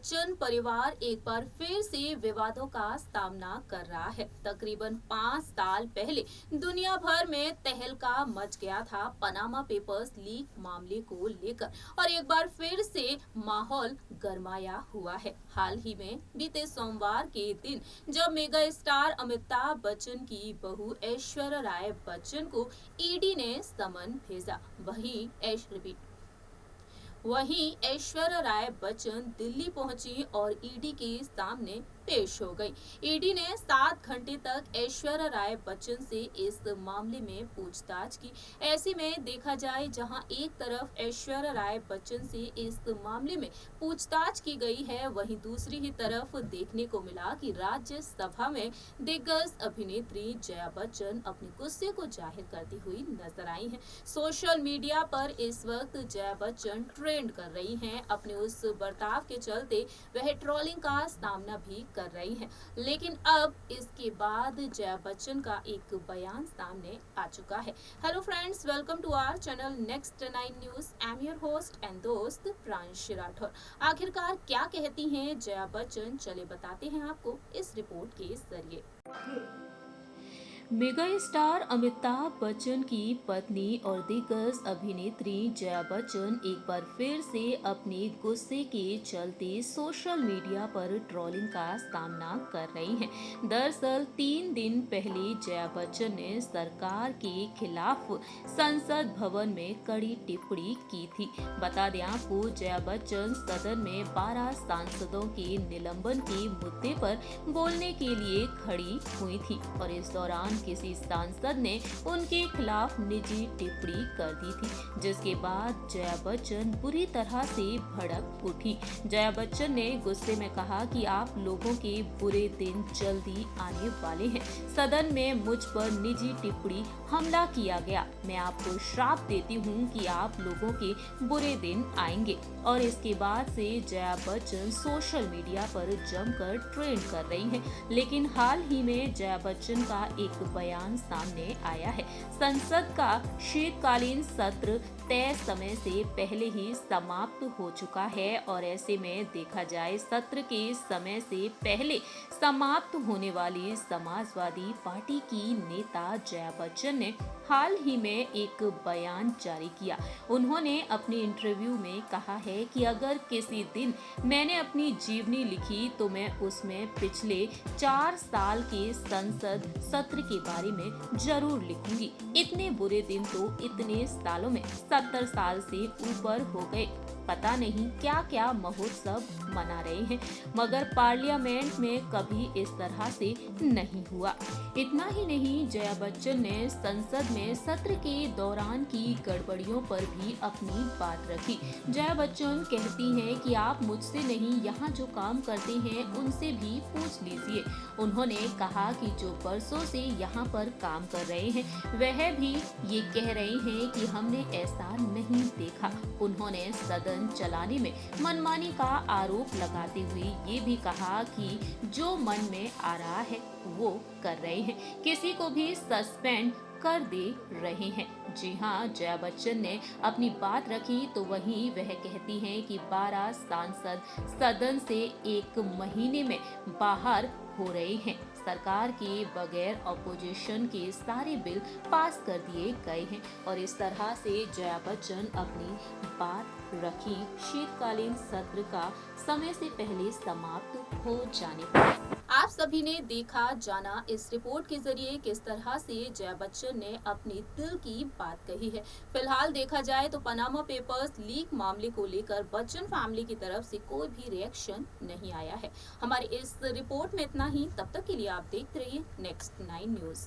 बच्चन परिवार एक बार फिर से विवादों का सामना कर रहा है। तकरीबन 5 साल पहले दुनिया भर में तहलका मच गया था पनामा पेपर्स लीक मामले को लेकर और एक बार फिर से माहौल गरमाया हुआ है। हाल ही में बीते सोमवार के दिन जब मेगा स्टार अमिताभ बच्चन की बहू ऐश्वर्या राय बच्चन को ईडी ने समन भेजा, वहीं ऐश्वर्या राय बच्चन दिल्ली पहुंची और ईडी के सामने पेश हो गई। ईडी ने 7 घंटे तक ऐश्वर्या राय बच्चन से इस मामले में पूछताछ की। ऐसे में देखा जाए जहां एक तरफ ऐश्वर्या राय बच्चन से इस मामले में पूछताछ की गई है, वहीं दूसरी ही तरफ देखने को मिला कि राज्यसभा में दिग्गज अभिनेत्री जया बच्चन अपने गुस्से को जाहिर करती हुई नजर आई हैं। सोशल मीडिया पर इस वक्त जया बच्चन ट्रेंड कर रही हैं। अपने उस बर्ताव के चलते वह ट्रोलिंग का सामना भी कर रही हैं। लेकिन अब इसके बाद जया बच्चन का एक बयान सामने आ चुका है। Hello friends, welcome to our channel next 9 news. I am your host and दोस्त प्रांशु राठौर। आखिरकार क्या कहती हैं जया बच्चन, चले बताते हैं आपको इस रिपोर्ट के जरिए। मेगा स्टार अमिताभ बच्चन की पत्नी और दिग्गज अभिनेत्री जया बच्चन एक बार फिर से अपने गुस्से के चलते सोशल मीडिया पर ट्रोलिंग का सामना कर रही हैं। दरअसल 3 दिन पहले जया बच्चन ने सरकार के खिलाफ संसद भवन में कड़ी टिप्पणी की थी। बता दें आपको, जया बच्चन सदन में 12 सांसदों के निलंबन के मुद्दे पर बोलने के लिए खड़ी हुई थी और इस दौरान किसी सांसद ने उनके खिलाफ निजी टिप्पणी कर दी थी, जिसके बाद जया बच्चन बुरी तरह से भड़क उठी। जया बच्चन ने गुस्से में कहा कि आप लोगों के बुरे दिन जल्दी आने वाले हैं। सदन में मुझ पर निजी टिप्पणी हमला किया गया। मैं आपको श्राप देती हूँ कि आप लोगों के बुरे दिन आएंगे। और इसके बाद से जया बच्चन सोशल मीडिया पर जमकर ट्रेंड कर रही हैं। लेकिन हाल ही में जया बच्चन का एक बयान सामने आया है। संसद का शीतकालीन सत्र तय समय से पहले ही समाप्त हो चुका है और ऐसे में देखा जाए सत्र के समय से पहले समाप्त होने वाली समाजवादी पार्टी की नेता जया बच्चन ने हाल ही में एक बयान जारी किया। उन्होंने अपने इंटरव्यू में कहा है कि अगर किसी दिन मैंने अपनी जीवनी लिखी तो मैं उसमें पिछले 4 साल के संसद सत्र के बारे में जरूर लिखूंगी। इतने बुरे दिन तो इतने सालों में 70 साल से ऊपर हो गए। पता नहीं क्या क्या महोत्सव मना रहे हैं, मगर पार्लियामेंट में कभी इस तरह से नहीं हुआ। इतना ही नहीं, जया बच्चन ने संसद में सत्र के दौरान की गड़बड़ियों पर भी अपनी बात रखी। जया बच्चन कहती हैं कि आप मुझसे नहीं, यहाँ जो काम करते हैं उनसे भी पूछ लीजिए। उन्होंने कहा कि जो बरसों से यहाँ पर काम कर रहे हैं वह भी ये कह रहे हैं कि हमने ऐसा नहीं देखा। उन्होंने सदन चलाने में मनमानी का आरोप लगाते हुए ये भी कहा कि जो मन में आ रहा है वो कर रहे हैं, किसी को भी सस्पेंड कर दे रहे हैं। जी हाँ, जया बच्चन ने अपनी बात रखी तो वहीं वह कहती हैं कि 12 सांसद सदन से 1 महीने में बाहर हो रहे हैं। सरकार के बगैर ऑपोजिशन के सारे बिल पास कर दिए गए हैं और इस तरह से जया बच्चन अपनी बात रखी शीतकालीन सत्र का समय से पहले समाप्त हो जाने पर। आप सभी ने देखा जाना इस रिपोर्ट के जरिए किस तरह से जया बच्चन ने अपने दिल की बात कही है। फिलहाल देखा जाए तो पनामा पेपर्स लीक मामले को लेकर बच्चन फैमिली की तरफ से कोई भी रिएक्शन नहीं आया है। हमारे इस रिपोर्ट में इतना ही। तब तक के लिए आप देखते रहिए नेक्स्ट 9 न्यूज।